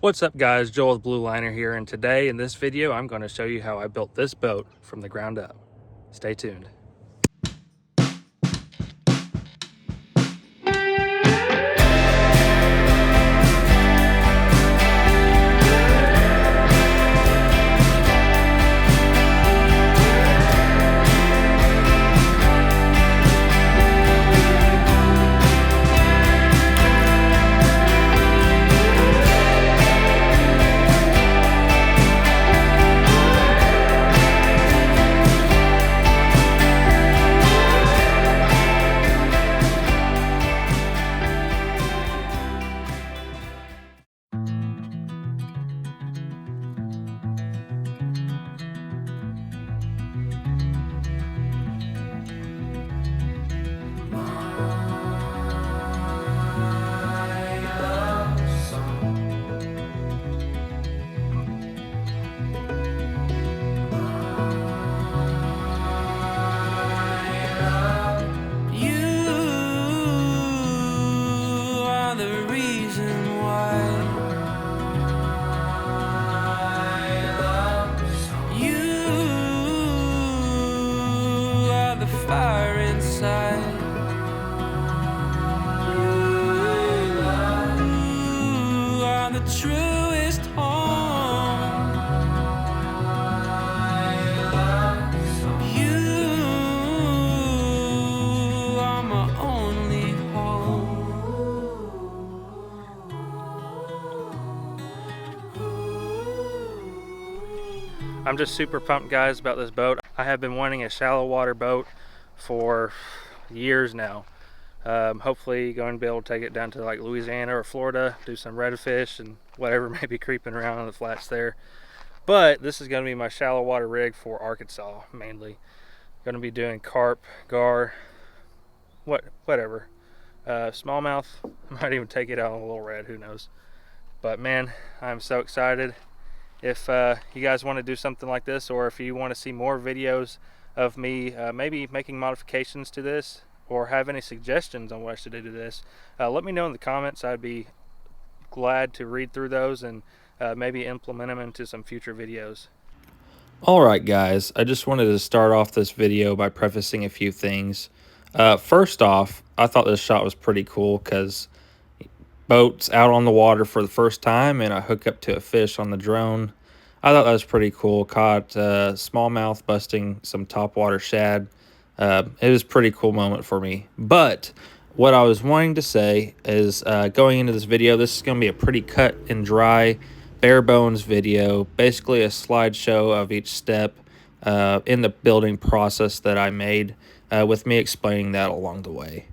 What's up guys, Joel with Blue Liner here, and today in this video I'm going to show you how I built this boat from the ground up. Stay tuned. Fire inside. You are the truest home. You are my only home. I'm just super pumped guys about this boat. I have been wanting a shallow water boat for years now. Hopefully going to be able to take it down to like Louisiana or Florida, do some redfish and whatever may be creeping around on the flats there. But this is going to be my shallow water rig for Arkansas mainly. Going to be doing carp, gar, whatever. Smallmouth, I might even take it out on a little red, who knows. But man, I'm so excited. If you guys want to do something like this, or if you want to see more videos of me maybe making modifications to this, or have any suggestions on what I should do to this, let me know in the comments. I'd be glad to read through those and maybe implement them into some future videos. Alright guys, I just wanted to start off this video by prefacing a few things. First off, I thought this shot was pretty cool because boat's out on the water for the first time and I hook up to a fish on the drone. I thought that was pretty cool. Caught smallmouth busting some topwater shad. It was a pretty cool moment for me. But what I was wanting to say is going into this video, this is going to be a pretty cut and dry, bare bones video. Basically a slideshow of each step in the building process that I made, with me explaining that along the way.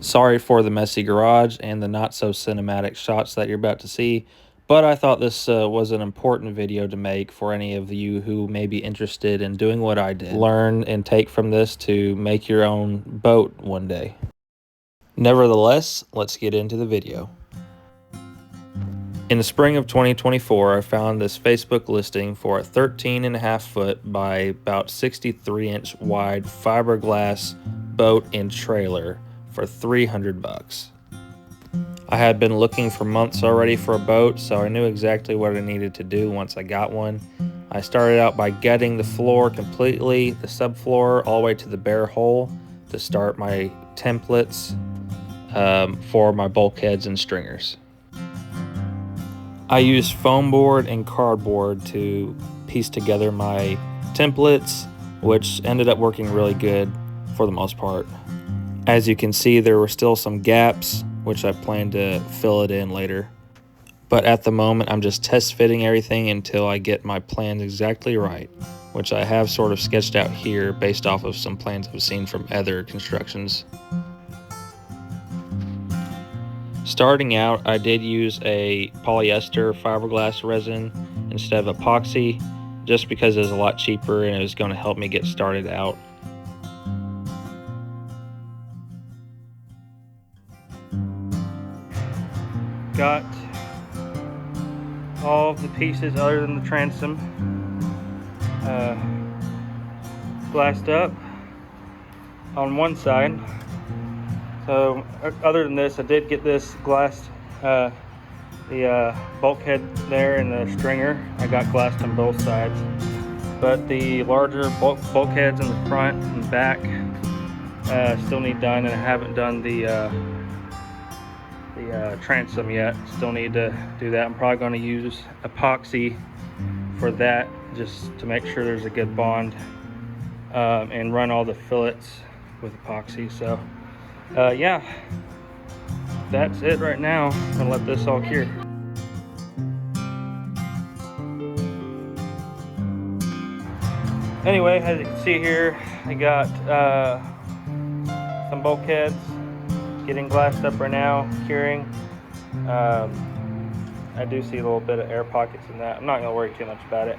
Sorry for the messy garage and the not so cinematic shots that you're about to see, but I thought this was an important video to make for any of you who may be interested in doing what I did. Learn and take from this to make your own boat one day. Nevertheless, let's get into the video. In the spring of 2024, I found this Facebook listing for a 13.5 foot by about 63 inch wide fiberglass boat and trailer for $300. I had been looking for months already for a boat, so I knew exactly what I needed to do once I got one. I started out by gutting the floor completely, the subfloor all the way to the bare hull, to start my templates for my bulkheads and stringers. I used foam board and cardboard to piece together my templates, which ended up working really good for the most part. As you can see, there were still some gaps, which I plan to fill it in later. But at the moment, I'm just test fitting everything until I get my plans exactly right, which I have sort of sketched out here based off of some plans I've seen from other constructions. Starting out, I did use a polyester fiberglass resin instead of epoxy, just because it was a lot cheaper and it was going to help me get started out. Got all of the pieces other than the transom glassed up on one side. So other than this, I did get this glassed the bulkhead there and the stringer, I got glassed on both sides. But the larger bulkheads in the front and back still need done, and I haven't done the transom yet. Still need to do that. I'm probably going to use epoxy for that, just to make sure there's a good bond, and run all the fillets with epoxy. So yeah, that's it right now. I'm gonna let this all cure. Anyway, as you can see here, I got some bulkheads getting glassed up right now, curing. I do see a little bit of air pockets in that. I'm not gonna worry too much about it,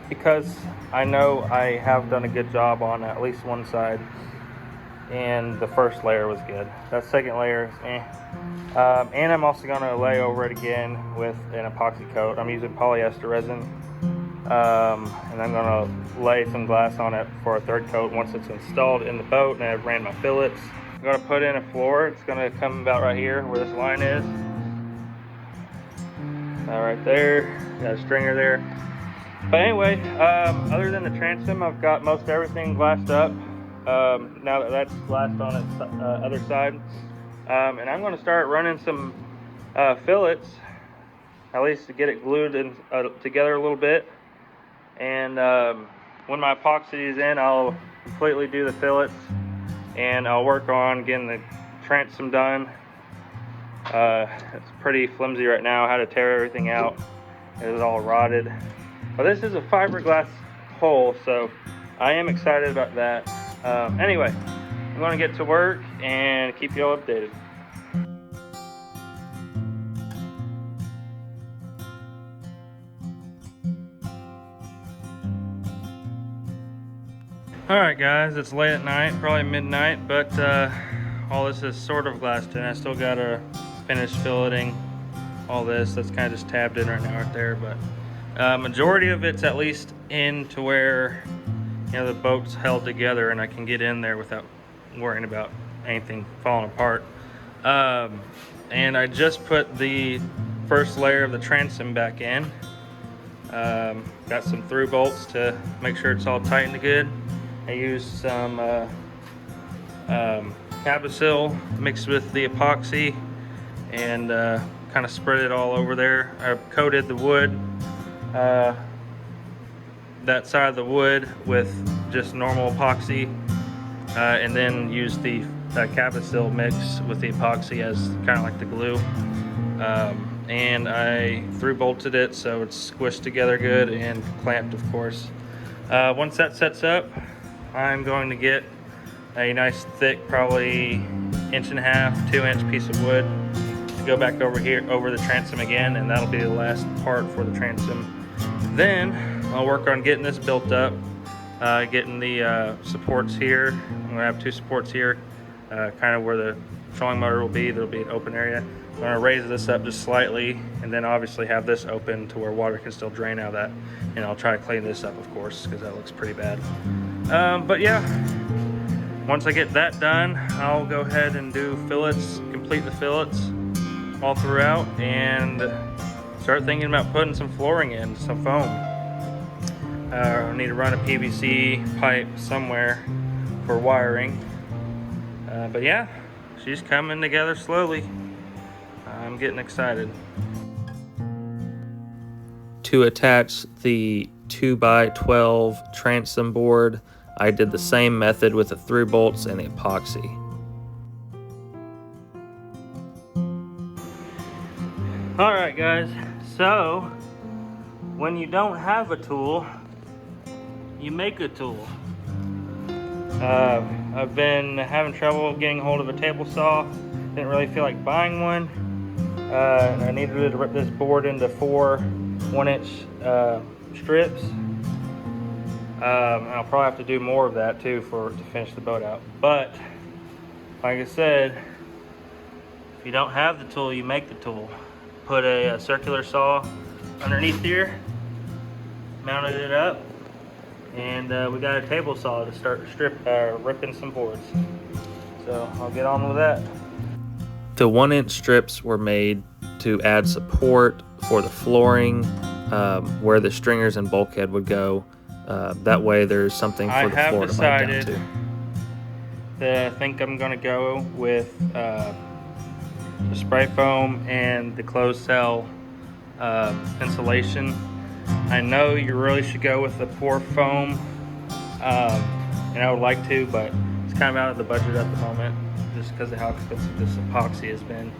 because I know I have done a good job on at least one side, and the first layer was good. That second layer is eh. And I'm also gonna lay over it again with an epoxy coat. I'm using polyester resin, and I'm gonna lay some glass on it for a third coat once it's installed in the boat and I've ran my fillets. I'm gonna put in a floor. It's gonna come about right here where this line is. Right there, got a stringer there. But anyway, other than the transom, I've got most everything glassed up. Now that that's glassed on its other side, and I'm going to start running some fillets, at least to get it glued in, together a little bit. And when my epoxy is in, I'll completely do the fillets, and I'll work on getting the transom done. It's pretty flimsy right now. I had to tear everything out. It was all rotted. But this is a fiberglass hull, so I am excited about that. Anyway, I'm going to get to work and keep you all updated. Alright guys, it's late at night, probably midnight, but all this is sort of glassed in. I still got to finish filleting all this. That's kind of just tabbed in right now right there, but majority of it's at least in to where, you know, the boat's held together and I can get in there without worrying about anything falling apart. And I just put the first layer of the transom back in. Got some through bolts to make sure it's all tightened good. I used some Cabasil mixed with the epoxy and kind of spread it all over there. I coated the wood, that side of the wood, with just normal epoxy, and then used the Cabasil mix with the epoxy as kind of like the glue. And I through bolted it so it's squished together good and clamped, of course. Once that sets up, I'm going to get a nice thick, probably 1.5 to 2 inch piece of wood to go back over here over the transom again, and that'll be the last part for the transom. Then I'll work on getting this built up, getting the supports here. I'm gonna have 2 supports here, kind of where the trolling motor will be. There'll be an open area. I'm gonna raise this up just slightly, and then obviously have this open to where water can still drain out of that. And I'll try to clean this up, of course, because that looks pretty bad. But yeah, once I get that done, I'll go ahead and do fillets, complete the fillets all throughout, and start thinking about putting some flooring in, some foam. I need to run a PVC pipe somewhere for wiring. But yeah, she's coming together slowly. I'm getting excited. To attach the 2x12 transom board, I did the same method with the through bolts and the epoxy. Alright guys, so when you don't have a tool, you make a tool. I've been having trouble getting hold of a table saw. Didn't really feel like buying one. And I needed to rip this board into 4 1-inch strips. I'll probably have to do more of that too to finish the boat out. But like I said, if you don't have the tool, you make the tool. Put a circular saw underneath here, mounted it up, and we got a table saw to start ripping some boards. So I'll get on with that. The 1-inch strips were made to add support for the flooring, where the stringers and bulkhead would go. That way there's something for the floor to bite down to. I think I'm going to go with the spray foam and the closed cell insulation. I know you really should go with the pour foam, and I would like to, but it's kind of out of the budget at the moment just because of how expensive this epoxy has been.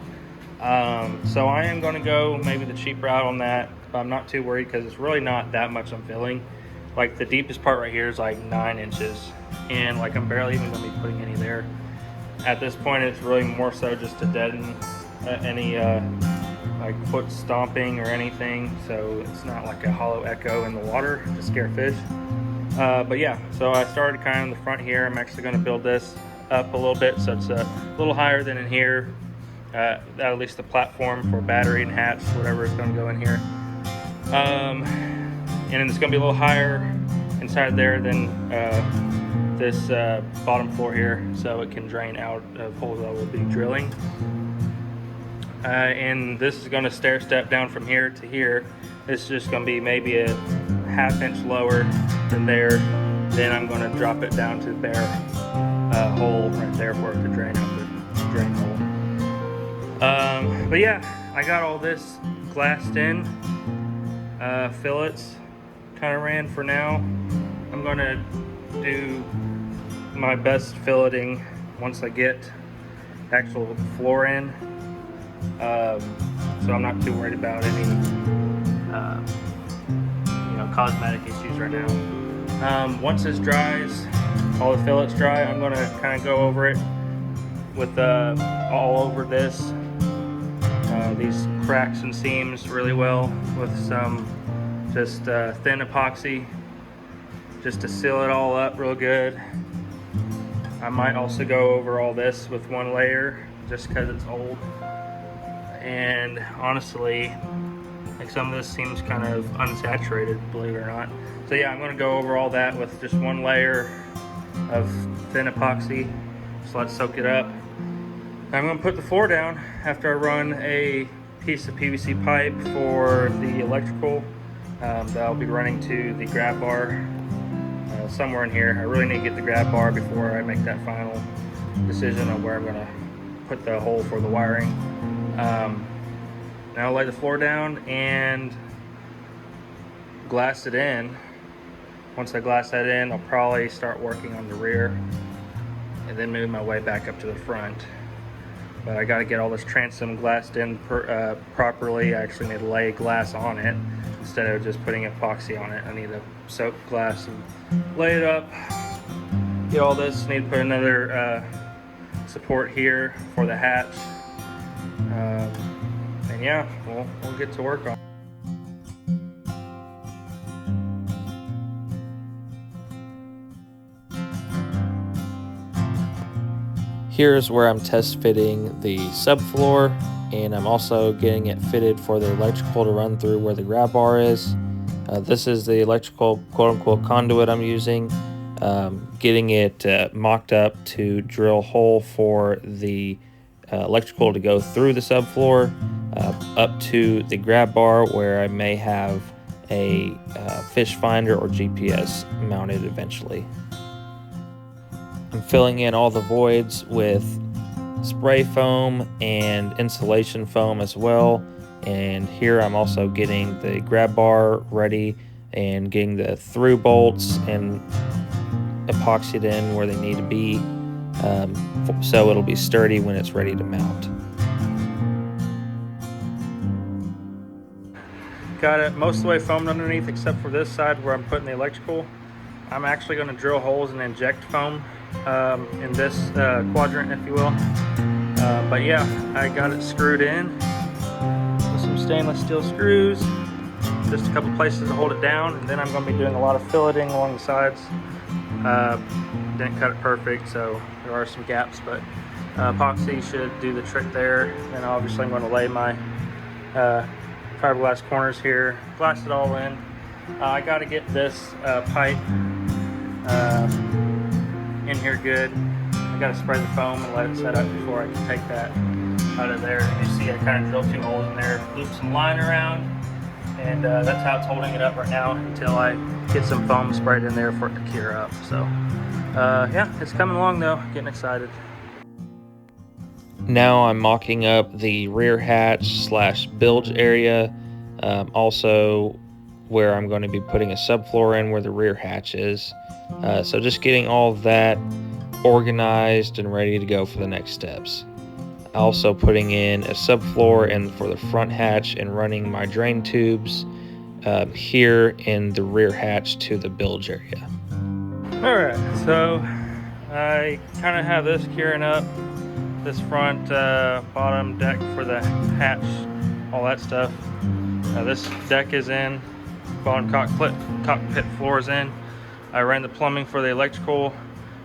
So I am going to go maybe the cheap route on that, but I'm not too worried because it's really not that much I'm filling. Like the deepest part right here is like 9 inches, and like I'm barely even going to be putting any there. At this point it's really more so just to deaden any like foot stomping or anything, so it's not like a hollow echo in the water to scare fish. But yeah, so I started kind of in the front here. I'm actually going to build this up a little bit so it's a little higher than in here, at least the platform for battery and hatch, whatever is going to go in here. And it's going to be a little higher inside there than this bottom floor here, so it can drain out of holes I will be drilling. And this is going to stair step down from here to here. This is just going to be maybe a ½ inch lower than there. Then I'm going to drop it down to the bare hole right there for it to drain out the drain hole. But yeah, I got all this glassed in. Fillets kind of ran for now. I'm going to do my best filleting once I get actual floor in. So I'm not too worried about any cosmetic issues right now. Once this dries, all the fillets dry, I'm going to kind of go over it with all over this these cracks and seams really well with some just thin epoxy just to seal it all up real good. I might also go over all this with one layer just because it's old, and honestly like some of this seems kind of unsaturated, believe it or not. So yeah, I'm going to go over all that with just one layer of thin epoxy, just let it soak it up. I'm going to put the floor down after I run a piece of PVC pipe for the electrical that I'll be running to the grab bar somewhere in here. I really need to get the grab bar before I make that final decision on where I'm going to put the hole for the wiring. Now I'll lay the floor down and glass it in. Once I glass that in, I'll probably start working on the rear and then move my way back up to the front. But I got to get all this transom glassed in properly. I actually need to lay glass on it instead of just putting epoxy on it. I need to soak glass and lay it up. Get all this. Need to put another support here for the hatch. And yeah, we'll get to work on it. Here's where I'm test fitting the subfloor, and I'm also getting it fitted for the electrical to run through where the grab bar is. This is the electrical quote-unquote conduit I'm using. Getting it mocked up to drill a hole for the electrical to go through the subfloor up to the grab bar where I may have a fish finder or GPS mounted eventually. I'm filling in all the voids with spray foam and insulation foam as well. And here I'm also getting the grab bar ready and getting the through bolts and epoxied in where they need to be, so it'll be sturdy when it's ready to mount. Got it most of the way foamed underneath except for this side where I'm putting the electrical. I'm actually going to drill holes and inject foam in this quadrant, if you will. But yeah, I got it screwed in with some stainless steel screws, just a couple places to hold it down, and then I'm going to be doing a lot of filleting along the sides. Didn't cut it perfect, so there are some gaps, but epoxy should do the trick there. And obviously I'm going to lay my fiberglass corners here, glass it all in. I got to get this pipe in here good. I got to spray the foam and let it set up before I can take that out of there. And you see I kind of drilled 2 holes in there, looped some line around, and that's how it's holding it up right now until I get some foam sprayed in there for it to cure up. So yeah, it's coming along though, getting excited. Now I'm mocking up the rear hatch / bilge area, also where I'm going to be putting a subfloor in where the rear hatch is. So just getting all of that organized and ready to go for the next steps. Also putting in a subfloor in for the front hatch and running my drain tubes here in the rear hatch to the bilge area. Alright, so I kind of have this curing up, this front bottom deck for the hatch, all that stuff. This deck is in, bottom cockpit floor is in. I ran the plumbing for the electrical.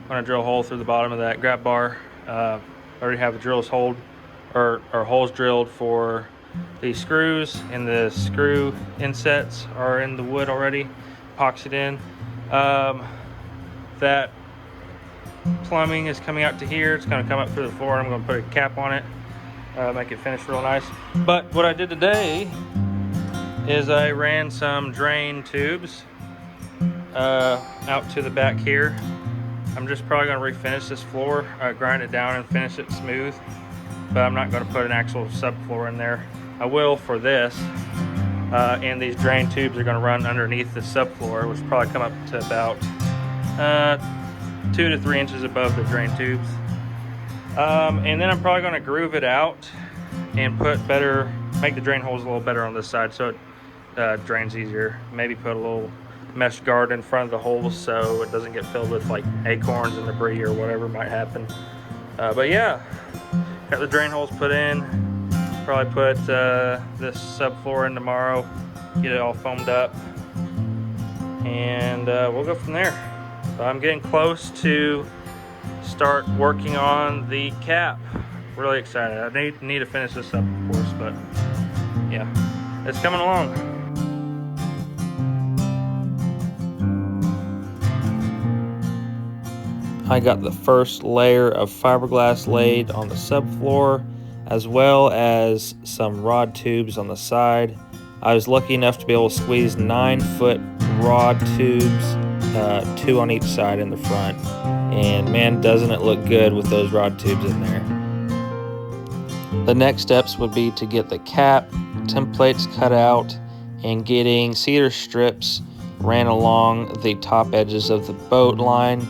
I'm going to drill a hole through the bottom of that grab bar. I already have the holes drilled for the screws, and the screw insets are in the wood already, epoxied in. That plumbing is coming out to here. It's going to come up through the floor, and I'm going to put a cap on it, make it finish real nice. But what I did today is I ran some drain tubes out to the back here. I'm just probably going to refinish this floor, grind it down and finish it smooth, but I'm not going to put an actual subfloor in there. I will for this, and these drain tubes are going to run underneath the subfloor, which will probably come up to about 2 to 3 inches above the drain tubes. And then I'm probably going to groove it out and make the drain holes a little better on this side so it drains easier. Maybe put a little mesh guard in front of the holes so it doesn't get filled with like acorns and debris or whatever might happen. But yeah, got the drain holes put in. Probably put this subfloor in tomorrow, get it all foamed up, and we'll go from there. So I'm getting close to start working on the cap. Really excited. I need to finish this up, of course, but yeah, it's coming along. I got the first layer of fiberglass laid on the subfloor, as well as some rod tubes on the side. I was lucky enough to be able to squeeze 9-foot rod tubes, 2 on each side in the front, and man, doesn't it look good with those rod tubes in there. The next steps would be to get the cap templates cut out and getting cedar strips ran along the top edges of the boat line,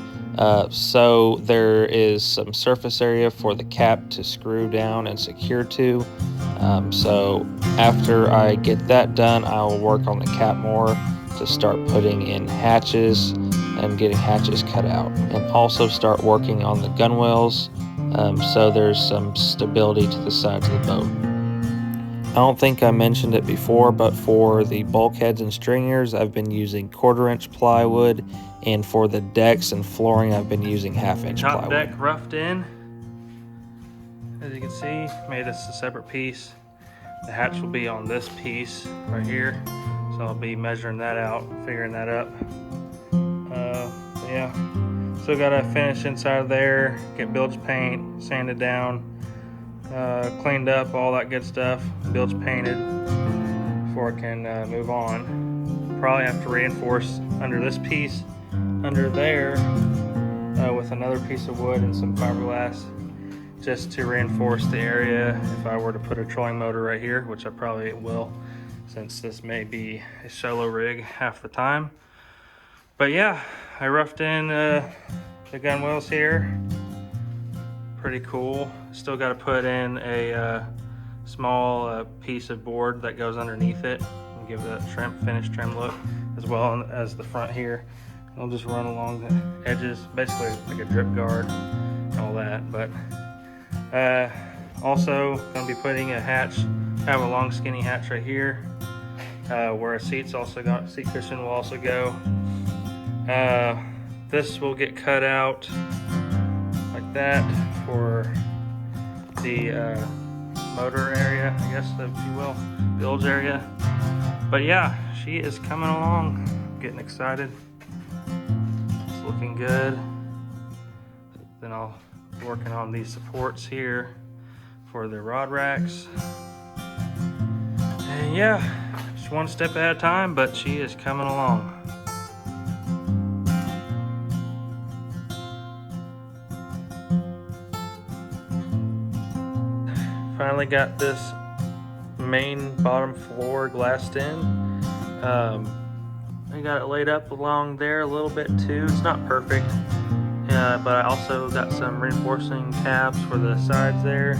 so there is some surface area for the cap to screw down and secure to. So after I get that done, I will work on the cap more to start putting in hatches and getting hatches cut out, and also start working on the gunwales so there's some stability to the sides of the boat. I don't think I mentioned it before, but for the bulkheads and stringers, I've been using 1/4-inch plywood, and for the decks and flooring, I've been using 1/2-inch Top plywood. deck roughed in. As you can see, made this a separate piece. The hatch will be on this piece right here, so I'll be measuring that out, figuring that up. Yeah, still gotta finish inside of there, get bilge paint, sanded down, cleaned up, all that good stuff, bilge painted before I can move on. Probably have to reinforce under this piece, under there, with another piece of wood and some fiberglass, just to reinforce the area if I were to put a trolling motor right here, which I probably will, since this may be a solo rig half the time. But yeah, I roughed in the gunwales here. Pretty cool. Still got to put in a small piece of board that goes underneath it and give that finished trim look, as well as the front here. I'll just run along the edges, basically like a drip guard and all that. But also going to be putting a hatch. I have a long skinny hatch right here where a seat cushion will also go. This will get cut out like that for the motor area, I guess, if you will, bilge area. But yeah, she is coming along. Getting excited. It's looking good. Then I'll be working on these supports here for the rod racks. And yeah, just one step at a time, but she is coming along. Finally got this main bottom floor glassed in. I got it laid up along there a little bit too. It's not perfect, but I also got some reinforcing tabs for the sides there.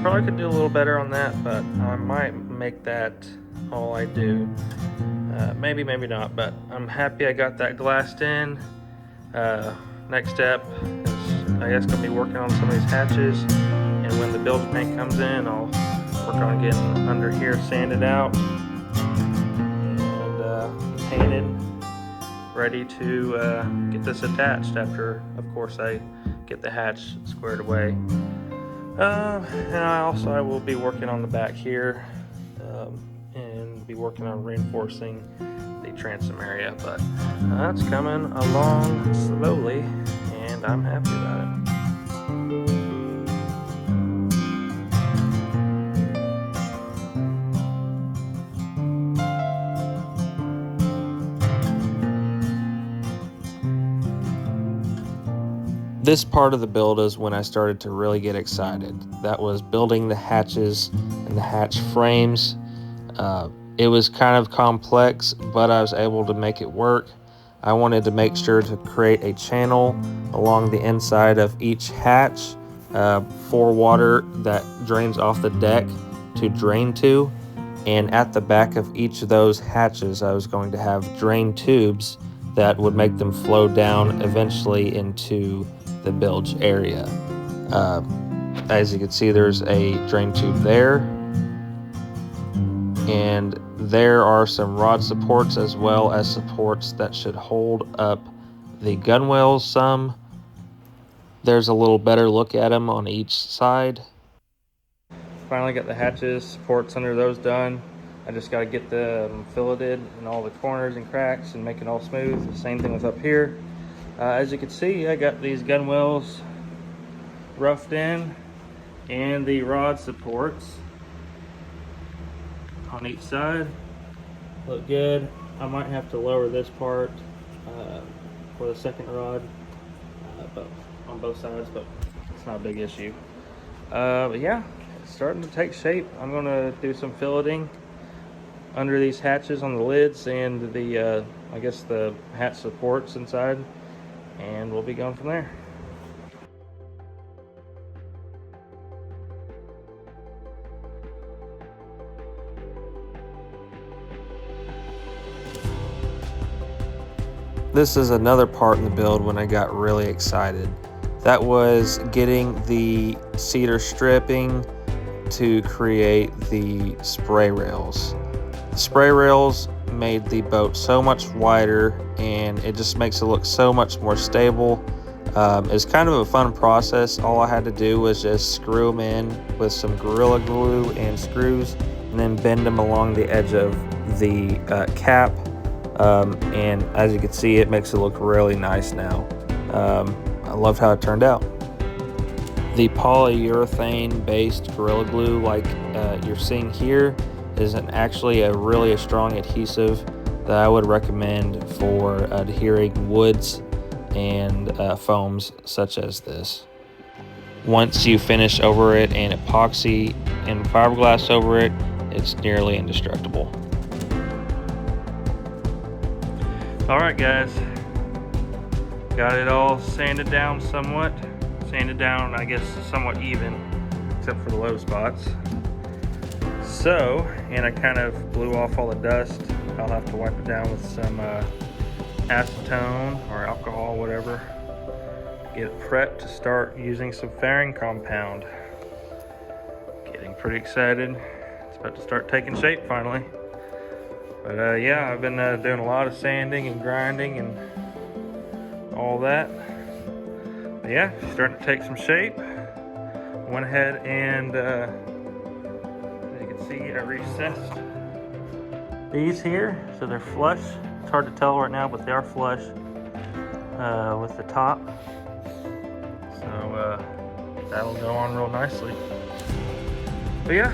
Probably could do a little better on that, but I might make that all I do. Maybe not, but I'm happy I got that glassed in. Next step is, I guess, gonna be working on some of these hatches, and when the bilge paint comes in, I'll work on getting under here sanded out and painted, ready to get this attached after, of course, I get the hatch squared away. And I will be working on the back here and be working on reinforcing the transom area, but that's coming along slowly and I'm happy about it. This part of the build is when I started to really get excited. That was building the hatches and the hatch frames. It was kind of complex, but I was able to make it work. I wanted to make sure to create a channel along the inside of each hatch for water that drains off the deck to drain to. And at the back of each of those hatches, I was going to have drain tubes that would make them flow down eventually into the bilge area. As you can see, there's a drain tube there, and there are some rod supports as well as supports that should hold up the gunwales some. There's a little better look at them on each side. Finally got the hatches, supports under those done. I just got to get them filleted in all the corners and cracks and make it all smooth. The same thing with up here. As you can see, I got these gunwales roughed in and the rod supports on each side look good. I might have to lower this part for the second rod, but on both sides, but it's not a big issue. But yeah, it's starting to take shape. I'm gonna do some filleting under these hatches on the lids and the I guess the hatch supports inside, and we'll be going from there. This is another part in the build when I got really excited. That was getting the cedar stripping to create the spray rails. The spray rails made the boat so much wider, and it just makes it look so much more stable. It's kind of a fun process. All I had to do was just screw them in with some Gorilla Glue and screws, and then bend them along the edge of the cap. And as you can see, it makes it look really nice now. I love how it turned out. The polyurethane based Gorilla Glue, like you're seeing here, is actually a really strong adhesive that I would recommend for adhering woods and foams such as this. Once you finish over it and epoxy and fiberglass over it, it's nearly indestructible. Alright guys, got it all sanded down somewhat. Sanded down, I guess, somewhat even, except for the low spots. So, and I kind of blew off all the dust. I'll have to wipe it down with some acetone or alcohol, whatever. Get it prepped to start using some fairing compound. Getting pretty excited. It's about to start taking shape finally. But yeah, I've been doing a lot of sanding and grinding and all that. But yeah, starting to take some shape. Went ahead and, as you can see, I recessed these here, so they're flush. It's hard to tell right now, but they are flush with the top. So that'll go on real nicely. But yeah,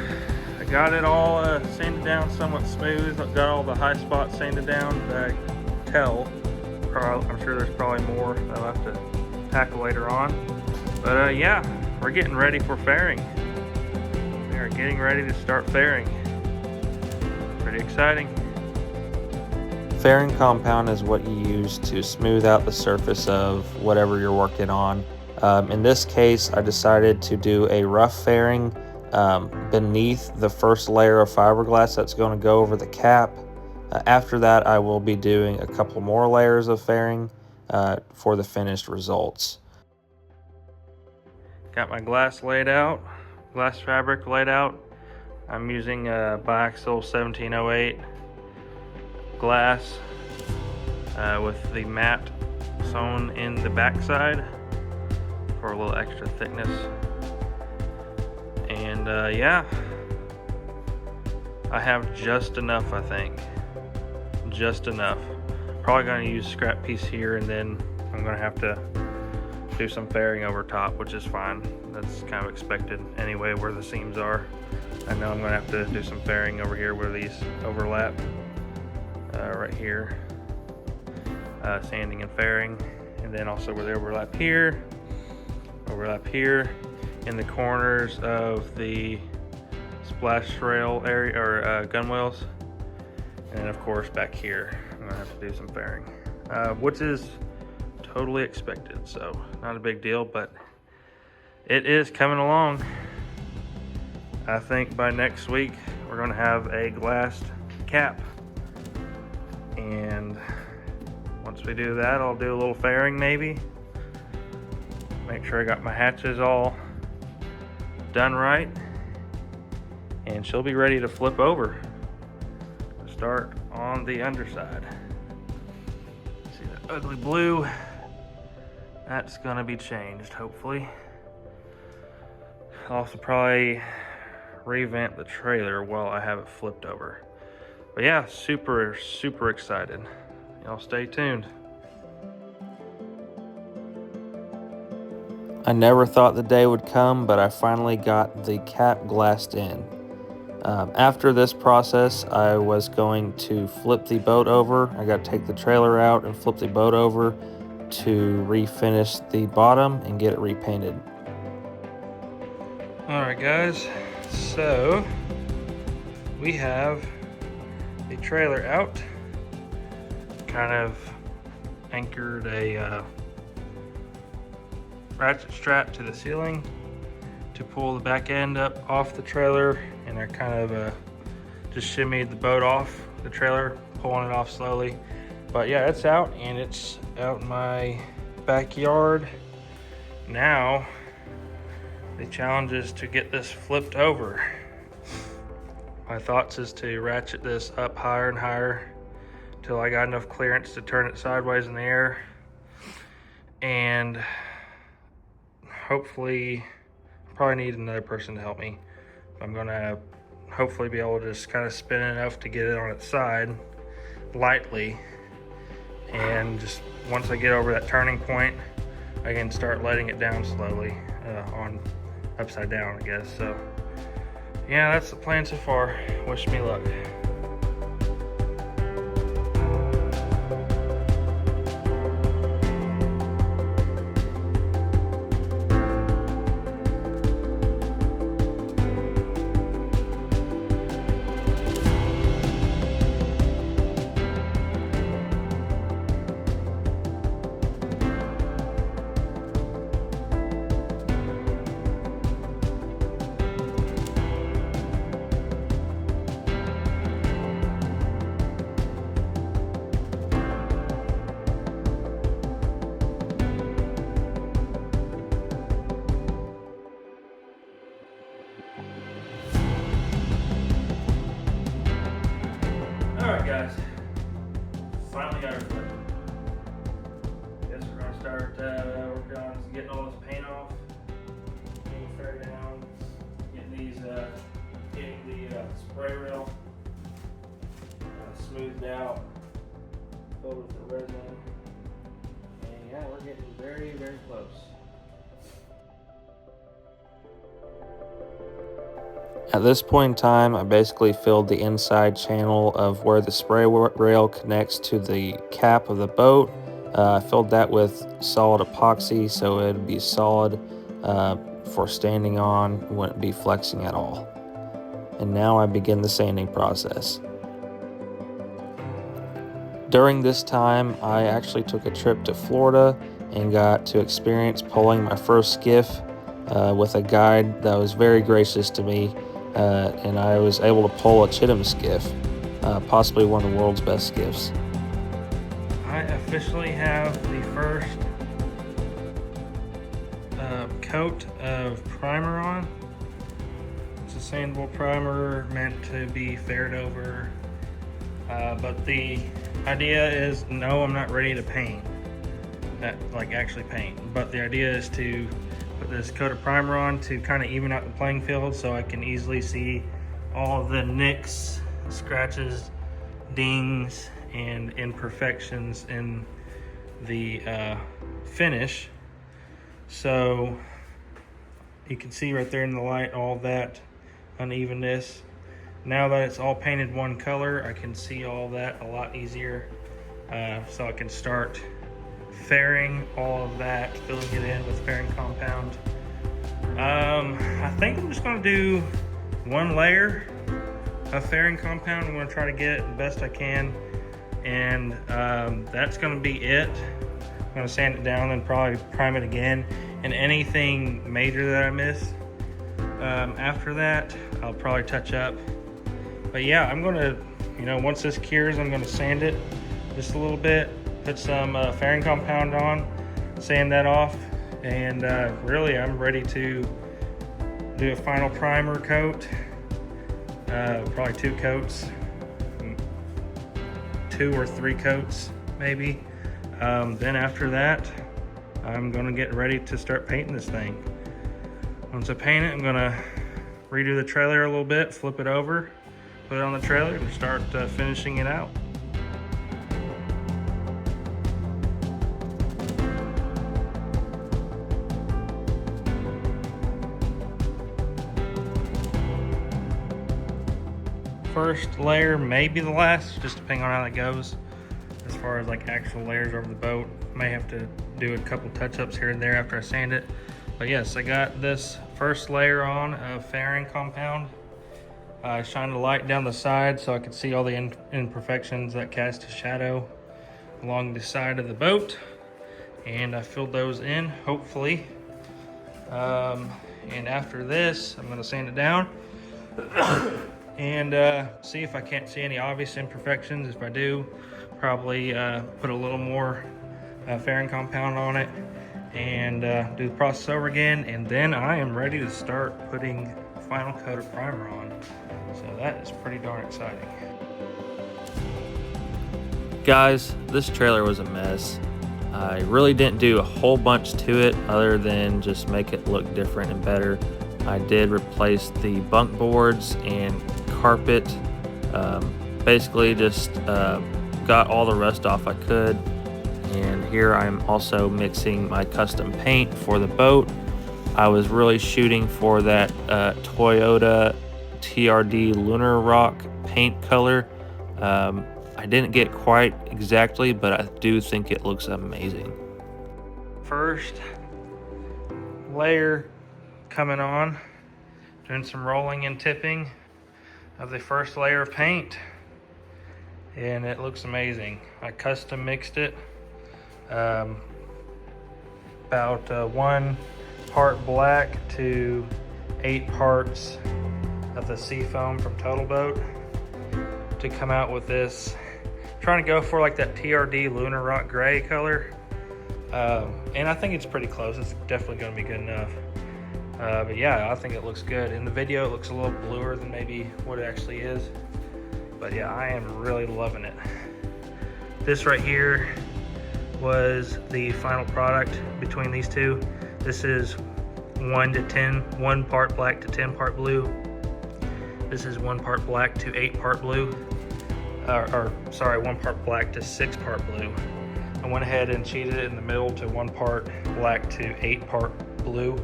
I got it all sanded down somewhat smooth. I've got all the high spots sanded down, but I can tell, I'm sure there's probably more that I'll have to tackle later on. But yeah, we're getting ready for fairing. We are getting ready to start fairing. Pretty exciting. Fairing compound is what you use to smooth out the surface of whatever you're working on. In this case, I decided to do a rough fairing beneath the first layer of fiberglass that's going to go over the cap. After that, I will be doing a couple more layers of fairing for the finished results. Got my glass laid out, glass fabric laid out. I'm using biaxial 1708 glass with the matte sewn in the backside for a little extra thickness. And yeah, I have just enough, I think. Just enough. Probably gonna use scrap piece here, and then I'm gonna have to do some fairing over top, which is fine. That's kind of expected anyway, where the seams are. I know I'm gonna have to do some fairing over here where these overlap, right here. Sanding and fairing, and then also where they overlap here, in the corners of the splash rail area, or gunwales, and then of course back here I'm gonna have to do some fairing, which is totally expected, so not a big deal, but it is coming along. I think by next week we're gonna have a glassed cap, and once we do that, I'll do a little fairing maybe. Make sure I got my hatches all done right, and she'll be ready to flip over to start on the underside. See that ugly blue? That's gonna be changed, hopefully. I'll also probably revamp the trailer while I have it flipped over. But yeah, super excited. Y'all stay tuned. I never thought the day would come, but I finally got the cap glassed in. After this process, I was going to flip the boat over. I got to take the trailer out and flip the boat over to refinish the bottom and get it repainted. All right, guys. So we have the trailer out. Kind of anchored a ratchet strap to the ceiling to pull the back end up off the trailer, and I kind of just shimmied the boat off the trailer, pulling it off slowly. But yeah, it's out, and it's out in my backyard. Now the challenge is to get this flipped over. My thoughts is to ratchet this up higher and higher till I got enough clearance to turn it sideways in the air, and hopefully probably need another person to help me. I'm gonna hopefully be able to just kind of spin it enough to get it on its side lightly, and just once I get over that turning point, I can start letting it down slowly, on upside down, I guess. So yeah, that's the plan so far. Wish me luck. Alright guys, finally got her flipped. Guess we're going to start working on getting all this paint off, getting the fair down, getting the spray rail smoothed out, filled with the resin, and yeah, we're getting very close. At this point in time, I basically filled the inside channel of where the spray rail connects to the cap of the boat. I filled that with solid epoxy so it would be solid for standing on, wouldn't be flexing at all. And now I begin the sanding process. During this time, I actually took a trip to Florida and got to experience pulling my first skiff with a guide that was very gracious to me, and I was able to pull a Chitham skiff, possibly one of the world's best skiffs. I officially have the first coat of primer on. It's a sandable primer meant to be fared over, but the idea is, no, I'm not ready to paint, like actually paint, but the idea is to put this coat of primer on to kind of even out the playing field so I can easily see all the nicks, scratches, dings, and imperfections in the finish. So you can see right there in the light all that unevenness. Now that it's all painted one color, I can see all that a lot easier. So I can start fairing all of that, filling it in with fairing compound. I think I'm just gonna do one layer of fairing compound. I'm gonna try to get it the best I can, and that's gonna be it. I'm gonna sand it down and probably prime it again, and anything major that I miss after that, I'll probably touch up. But yeah, I'm gonna, once this cures, I'm gonna sand it just a little bit, put some fairing compound on, sand that off, and really I'm ready to do a final primer coat, probably 2 coats, 2 or 3 coats maybe. Then after that, I'm gonna get ready to start painting this thing. Once I paint it, I'm gonna redo the trailer a little bit, flip it over, put it on the trailer, and start finishing it out. First layer may be the last, just depending on how that goes. As far as like actual layers over the boat, may have to do a couple touch-ups here and there after I sand it. But yes, I got this first layer on of fairing compound. I shined a light down the side so I could see all the imperfections that cast a shadow along the side of the boat, and I filled those in, hopefully. And after this, I'm going to sand it down and see if I can't see any obvious imperfections. If I do, probably put a little more fairing compound on it and do the process over again, and then I am ready to start putting the final coat of primer on. So that is pretty darn exciting. Guys, this trailer was a mess. I really didn't do a whole bunch to it other than just make it look different and better. I did replace the bunk boards and carpet. Basically just got all the rust off I could. And here I'm also mixing my custom paint for the boat. I was really shooting for that Toyota TRD Lunar Rock paint color. I didn't get quite exactly, but I do think it looks amazing. First layer coming on, doing some rolling and tipping of the first layer of paint, and it looks amazing. I custom mixed it, about 1 part black to 8 parts of the seafoam from Total Boat to come out with this. I'm trying to go for like that TRD Lunar Rock gray color, and I think it's pretty close. It's definitely going to be good enough. But yeah, I think it looks good. In the video, it looks a little bluer than maybe what it actually is. But yeah, I am really loving it. This right here was the final product between these two. This is 1 to 10, 1 part black to 10 part blue. This is 1 part black to 8 part blue. 1 part black to 6 part blue. I went ahead and cheated it in the middle to 1 part black to 8 part blue.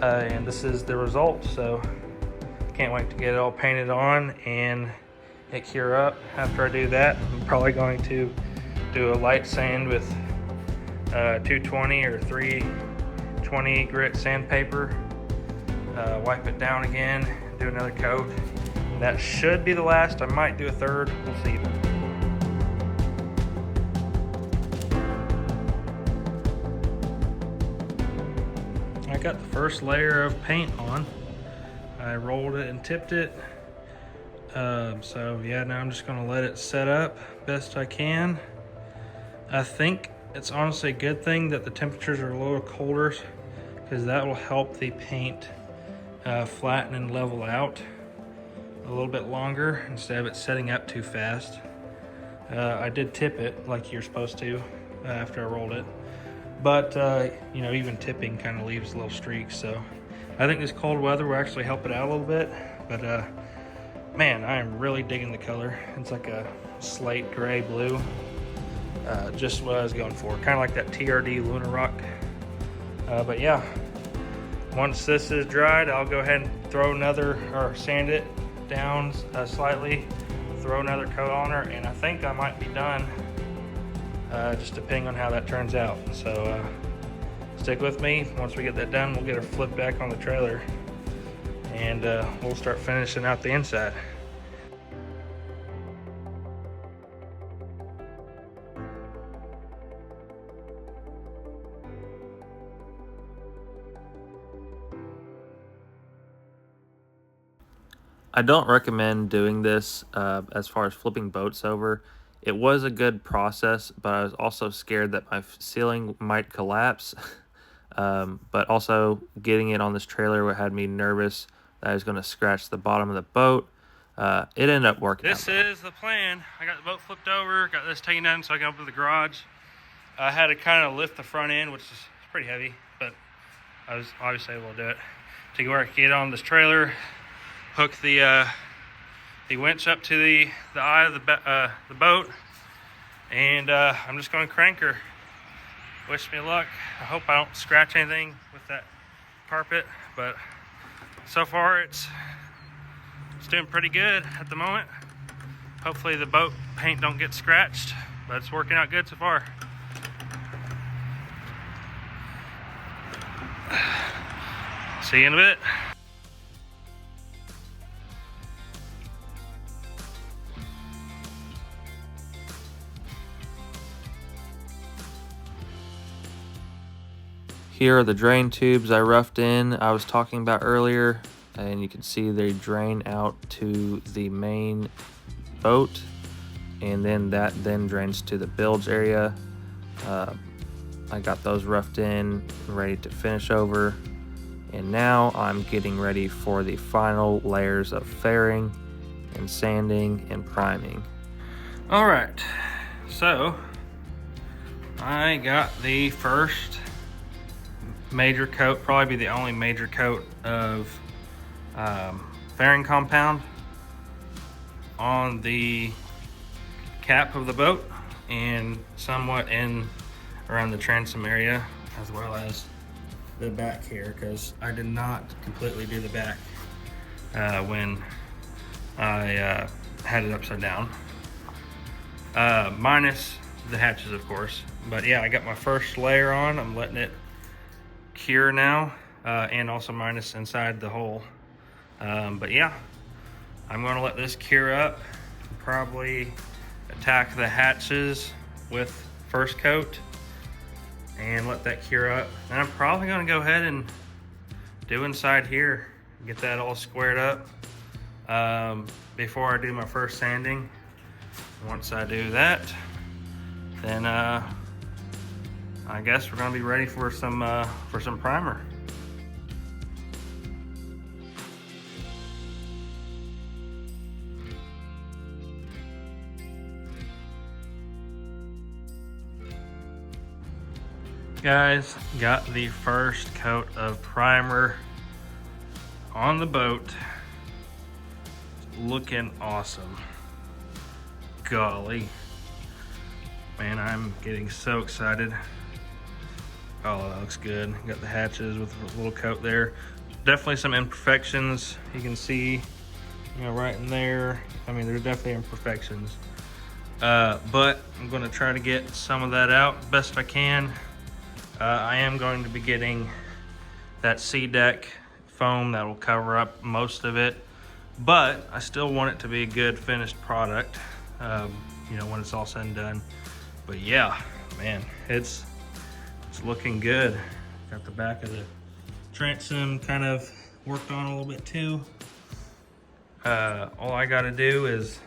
And this is the result. So Can't wait to get it all painted on and it cure up. After I do that, I'm probably going to do a light sand with 220 or 320 grit sandpaper. Wipe it down again, do another coat. That should be the last. I might do a third, we'll see. I got the first layer of paint on. I rolled it and tipped it. So yeah, now I'm just gonna let it set up best I can. I think it's honestly a good thing that the temperatures are a little colder, because that will help the paint flatten and level out a little bit longer instead of it setting up too fast. I did tip it like you're supposed to after I rolled it, but you know, even tipping kind of leaves little streaks. So I think this cold weather will actually help it out a little bit. But man, I am really digging the color. It's like a slate gray blue, just what I was going for, kind of like that TRD Luna Rock. But yeah, once this is dried, I'll go ahead and throw another, or sand it down slightly, throw another coat on her, and I think I might be done, just depending on how that turns out. So stick with me. Once we get that done, we'll get her flipped back on the trailer, and we'll start finishing out the inside. I don't recommend doing this as far as flipping boats over. It was a good process, but I was also scared that my ceiling might collapse. But also getting it on this trailer had me nervous that I was going to scratch the bottom of the boat. It ended up working out. This is the plan. I got the boat flipped over, got this taken down so I can open the garage. I had to kind of lift the front end, which is pretty heavy, but I was obviously able to do it. To where I can get on this trailer, hook the winch up to the eye of the boat, and I'm just going to crank her. Wish me luck. I hope I don't scratch anything with that carpet, but so far it's doing pretty good at the moment. Hopefully the boat paint don't get scratched, but it's working out good so far. See you in a bit. Here are the drain tubes I roughed in, I was talking about earlier, and you can see they drain out to the main boat, and then that then drains to the bilge area. I got those roughed in, ready to finish over, and now I'm getting ready for the final layers of fairing and sanding and priming. All right, so I got the first major coat, probably be the only major coat of fairing compound on the cap of the boat and somewhat in around the transom area, as well as the back here, because I did not completely do the back when I had it upside down, minus the hatches of course. But yeah, I got my first layer on. I'm letting it cure now, and also minus inside the hole. But yeah, I'm going to let this cure up, probably attack the hatches with first coat and let that cure up. And I'm probably going to go ahead and do inside here, get that all squared up before I do my first sanding. Once I do that, then I guess we're gonna be ready for some primer. Guys, got the first coat of primer on the boat. Looking awesome. Golly. Man, I'm getting so excited. Oh, that looks good. Got the hatches with a little coat there. definitely some imperfections. You can see, you know, right in there. I mean, there's definitely imperfections. But I'm going to try to get some of that out best I can. I am going to be getting that C-deck foam that will cover up most of it, but I still want it to be a good finished product, you know, when it's all said and done. But yeah, man, it's looking good. Got the back of the transom kind of worked on a little bit too. All I got to do is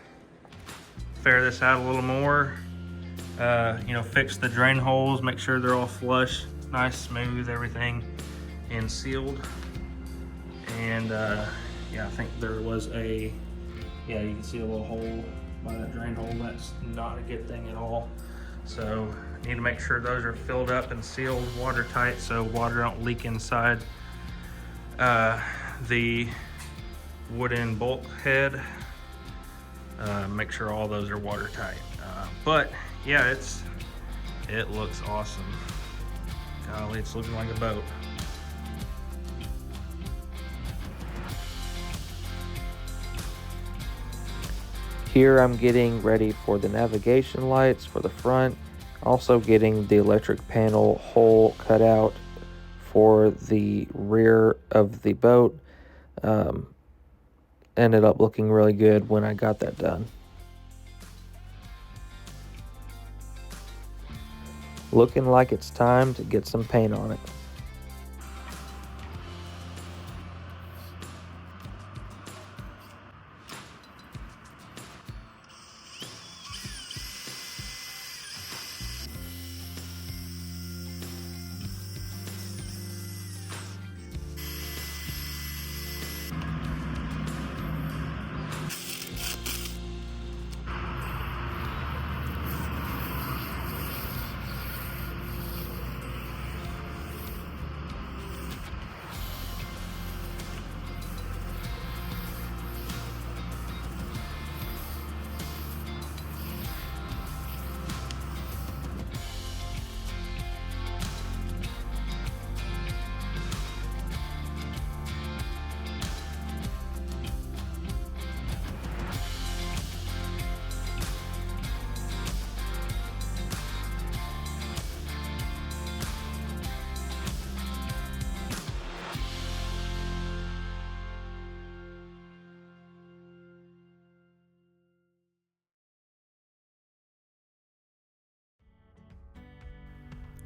fair this out a little more, you know, fix the drain holes, make sure they're all flush, nice, smooth, everything, and sealed. And yeah, I think there was you can see a little hole by that drain hole. That's not a good thing at all. So I need to make sure those are filled up and sealed watertight so water don't leak inside the wooden bulkhead. Make sure all those are watertight. But yeah, it looks awesome. Golly, it's looking like a boat. Here I'm getting ready for the navigation lights for the front, also getting the electric panel hole cut out for the rear of the boat. Ended up looking really good when I got that done. Looking like it's time to get some paint on it.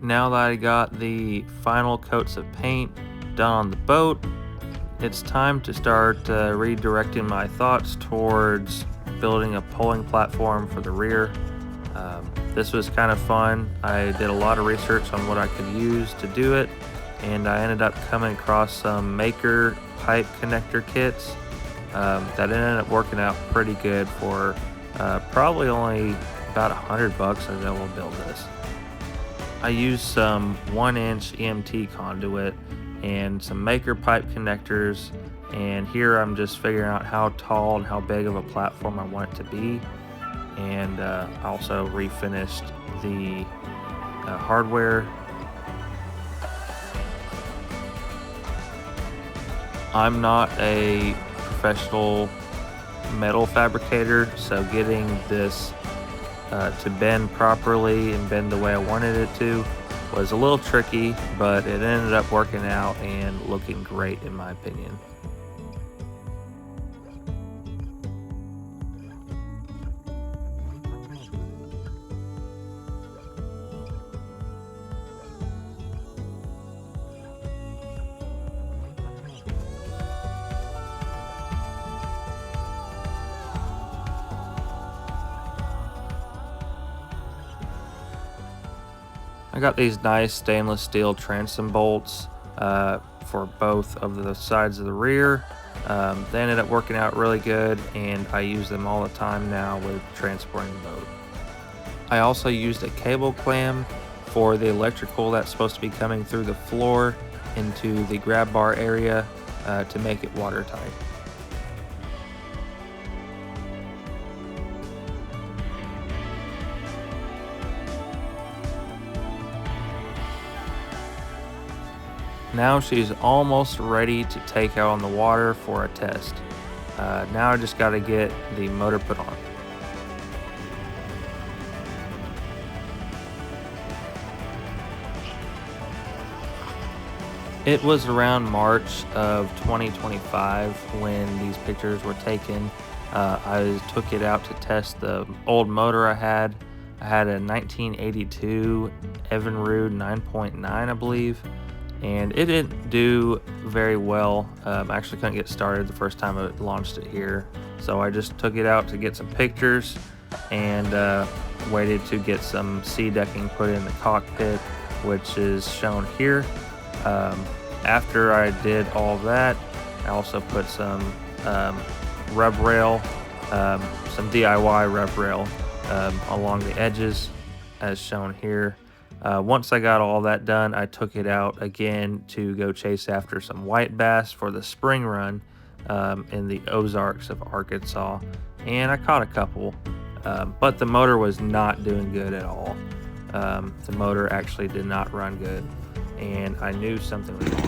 Now that I got the final coats of paint done on the boat, it's time to start redirecting my thoughts towards building a polling platform for the rear. This was kind of fun. I did a lot of research on what I could use to do it, and I ended up coming across some Maker pipe connector kits that ended up working out pretty good for probably only about $100 I was able to build this. I used some 1-inch EMT conduit and some Maker pipe connectors, and here I'm just figuring out how tall and how big of a platform I want it to be, and also refinished the hardware. I'm not a professional metal fabricator, so getting this to bend properly and bend the way I wanted it to was a little tricky, but it ended up working out and looking great in my opinion. I got these nice stainless steel transom bolts for both of the sides of the rear. They ended up working out really good, and I use them all the time now with transporting the boat. I also used a cable clamp for the electrical that's supposed to be coming through the floor into the grab bar area to make it watertight. Now she's almost ready to take out on the water for a test. Now I just got to get the motor put on. It was around March of 2025 when these pictures were taken. I took it out to test the old motor I had. I had a 1982 Evinrude 9.9, I believe, and it didn't do very well. I actually couldn't get started the first time I launched it here, so I just took it out to get some pictures and waited to get some sea decking put in the cockpit, which is shown here. After I did all that, I also put some rub rail, some DIY rub rail along the edges as shown here. Once I got all that done, I took it out again to go chase after some white bass for the spring run in the Ozarks of Arkansas, and I caught a couple, but the motor was not doing good at all. The motor actually did not run good, and I knew something was wrong.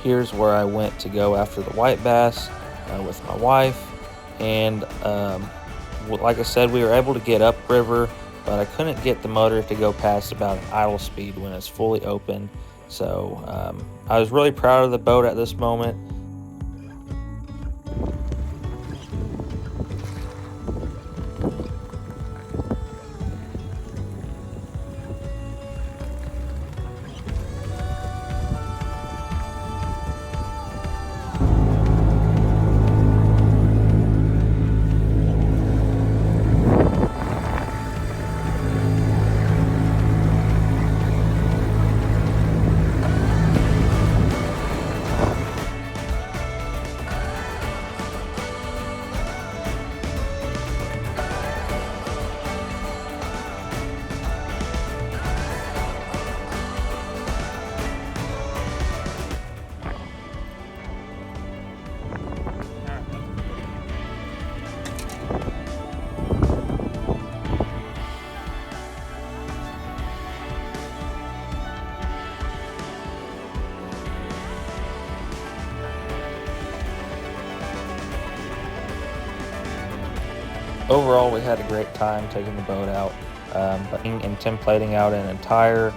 Here's where I went to go after the white bass with my wife, and like I said, we were able to get upriver, but I couldn't get the motor to go past about an idle speed when it's fully open. So I was really proud of the boat at this moment. Overall, we had a great time taking the boat out, and templating out an entire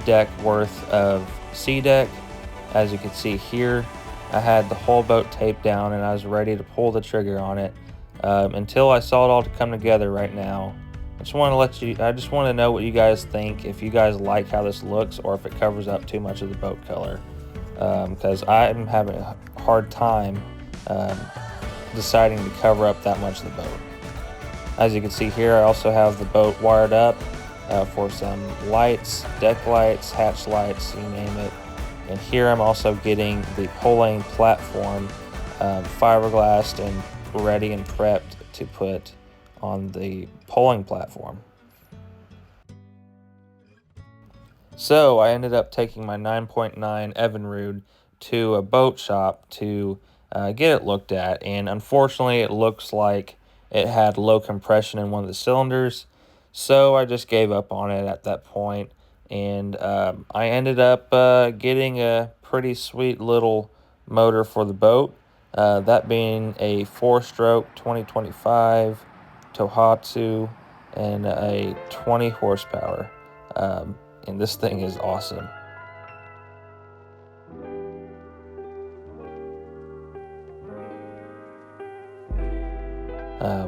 deck worth of sea deck. As you can see here, I had the whole boat taped down and I was ready to pull the trigger on it until I saw it all to come together right now. I just want to know what you guys think, if you guys like how this looks or if it covers up too much of the boat color, because I'm having a hard time deciding to cover up that much of the boat. As you can see here, I also have the boat wired up for some lights, deck lights, hatch lights, you name it. And here I'm also getting the pulling platform fiberglassed and ready and prepped to put on the pulling platform. So I ended up taking my 9.9 Evinrude to a boat shop to get it looked at, and unfortunately it looks like it had low compression in one of the cylinders, so I just gave up on it at that point, and I ended up getting a pretty sweet little motor for the boat, that being a 4-stroke 2025 Tohatsu and a 20 horsepower, and this thing is awesome.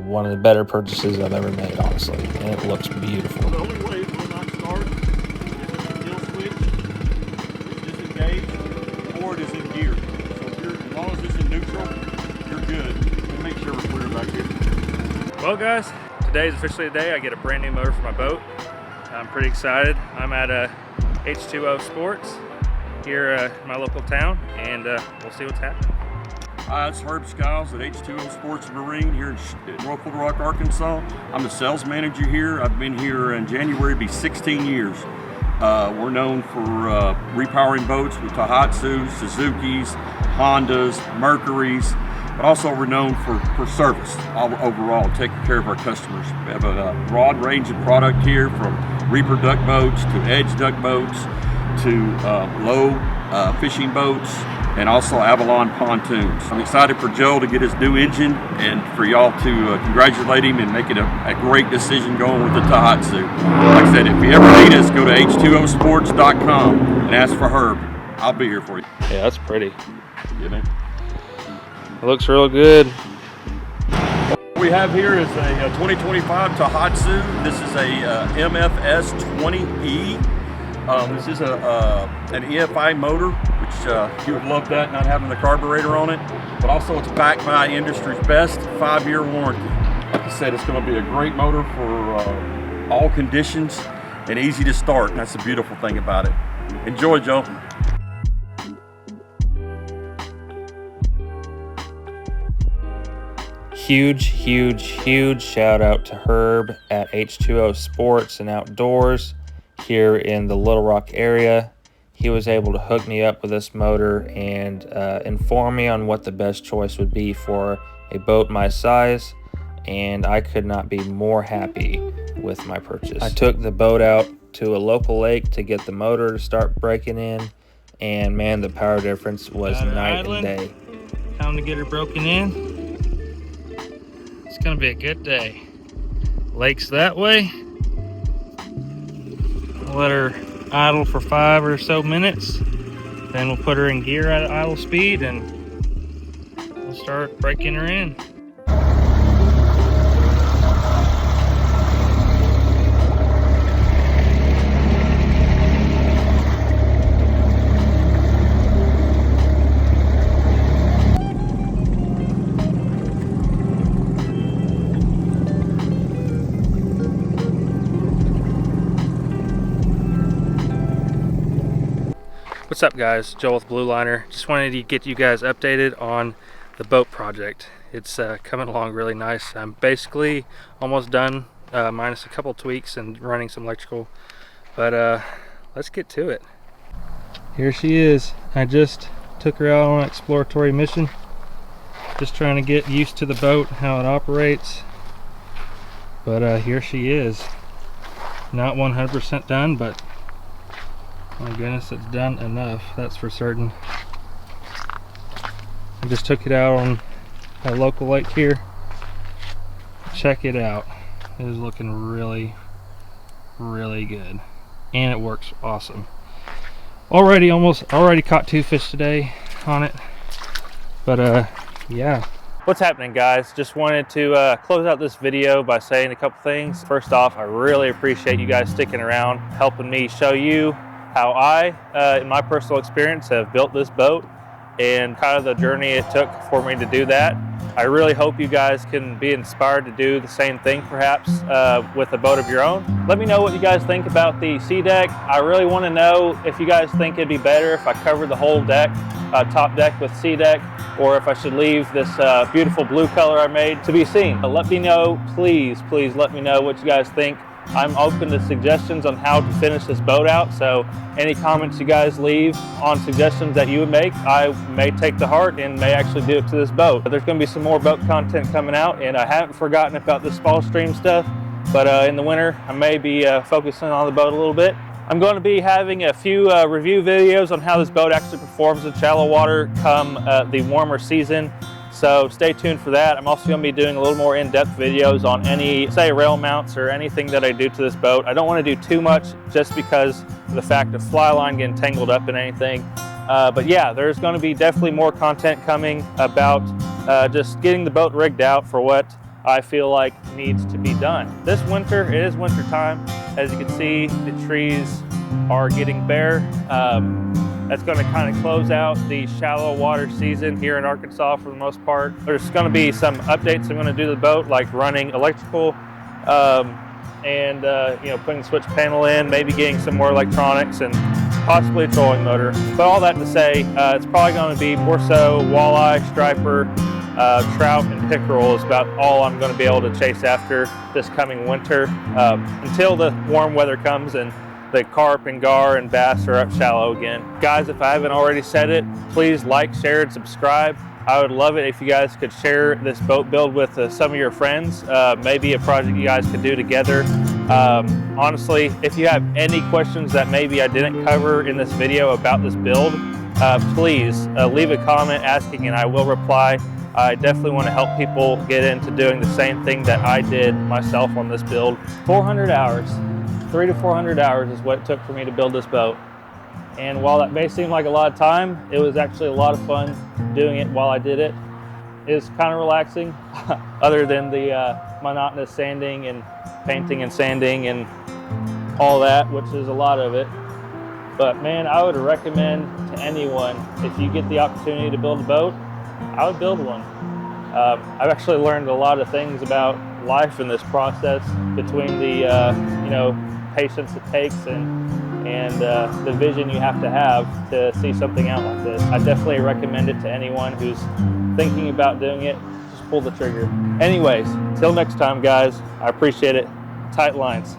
One of the better purchases I've ever made, honestly, and it looks beautiful. The only way it will not start is if the kill switch is disengaged or it is in gear. So if as long as it's in neutral, you're good. And make sure we're Well guys, today is officially the day I get a brand new motor for my boat. I'm pretty excited. I'm at H2O Sports here in my local town, and we'll see what's happening. Hi, it's Herb Skiles at H2O Sports Marine here in North Little Rock, Arkansas. I'm the sales manager here. I've been here in January, it'll be 16 years. We're known for repowering boats with Tohatsus, Suzuki's, Hondas, Mercury's, but also we're known for service overall, taking care of our customers. We have a broad range of product here, from reaper duck boats to edge duck boats to low fishing boats, and also Avalon pontoons. I'm excited for Joe to get his new engine and for y'all to congratulate him and make it a great decision going with the Tohatsu. Like I said, if you ever need us, go to h2osports.com and ask for Herb. I'll be here for you. Yeah, that's pretty. Yeah, man. It looks real good. What we have here is a 2025 Tohatsu. This is a MFS 20E. This is an EFI motor, which you would love that, not having the carburetor on it. But also it's backed by industry's best 5-year warranty. Like I said, it's going to be a great motor for all conditions and easy to start. And that's the beautiful thing about it. Enjoy, Joe. Huge shout out to Herb at H2O Sports and Outdoors here in the Little Rock area. He was able to hook me up with this motor and inform me on what the best choice would be for a boat my size, and I could not be more happy with my purchase. I took the boat out to a local lake to get the motor to start breaking in, and man, the power difference was night and day. Time to get her broken in. It's gonna be a good day. Lake's that way. Let her idle for 5 or so minutes. Then we'll put her in gear at idle speed and we'll start breaking her in. What's up guys, Joel with Blue Liner. Just wanted to get you guys updated on the boat project. It's coming along really nice. I'm basically almost done, minus a couple tweaks and running some electrical, but let's get to it. Here she is. I just took her out on an exploratory mission, just trying to get used to the boat, how it operates, but here she is. Not 100% done, but my goodness, it's done enough, that's for certain. I just took it out on a local lake here. Check it out. It is looking really good. And it works awesome. Already caught 2 fish today on it. But yeah. What's happening guys? Just wanted to close out this video by saying a couple things. First off, I really appreciate you guys sticking around, helping me show you how I, in my personal experience, have built this boat and kind of the journey it took for me to do that. I really hope you guys can be inspired to do the same thing perhaps with a boat of your own. Let me know what you guys think about the sea deck. I really want to know if you guys think it'd be better if I covered the whole deck, top deck with sea deck, or if I should leave this beautiful blue color I made to be seen. Let me know, please let me know what you guys think. I'm open to suggestions on how to finish this boat out, so any comments you guys leave on suggestions that you would make, I may take to heart and may actually do it to this boat. But there's going to be some more boat content coming out, and I haven't forgotten about this fall stream stuff, but in the winter I may be focusing on the boat a little bit. I'm going to be having a few review videos on how this boat actually performs in shallow water come the warmer season. So stay tuned for that. I'm also going to be doing a little more in-depth videos on any, say, rail mounts or anything that I do to this boat. I don't want to do too much just because of the fact of fly line getting tangled up in anything. But yeah, there's going to be definitely more content coming about just getting the boat rigged out for what I feel like needs to be done. This winter, it is winter time. As you can see, the trees are getting bare. That's going to kind of close out the shallow water season here in Arkansas for the most part. There's going to be some updates I'm going to do to the boat, like running electrical and you know, putting the switch panel in, maybe getting some more electronics and possibly a trolling motor. But all that to say, it's probably going to be more so walleye, striper, trout, and pickerel is about all I'm going to be able to chase after this coming winter until the warm weather comes and the carp and gar and bass are up shallow again. Guys, if I haven't already said it, please like, share, and subscribe. I would love it if you guys could share this boat build with some of your friends, maybe a project you guys could do together. Honestly, if you have any questions that maybe I didn't cover in this video about this build, please leave a comment asking and I will reply. I definitely want to help people get into doing the same thing that I did myself on this build. 400 hours, 300 to 400 hours is what it took for me to build this boat. And while that may seem like a lot of time, it was actually a lot of fun doing it while I did it. It was kind of relaxing, other than the monotonous sanding and painting and sanding and all that, which is a lot of it. But man, I would recommend to anyone, if you get the opportunity to build a boat, I would build one. I've actually learned a lot of things about life in this process, between the you know, patience it takes and the vision you have to see something out like this. I definitely recommend it to anyone who's thinking about doing it. Just pull the trigger. Anyways, till next time guys, I appreciate it. Tight lines.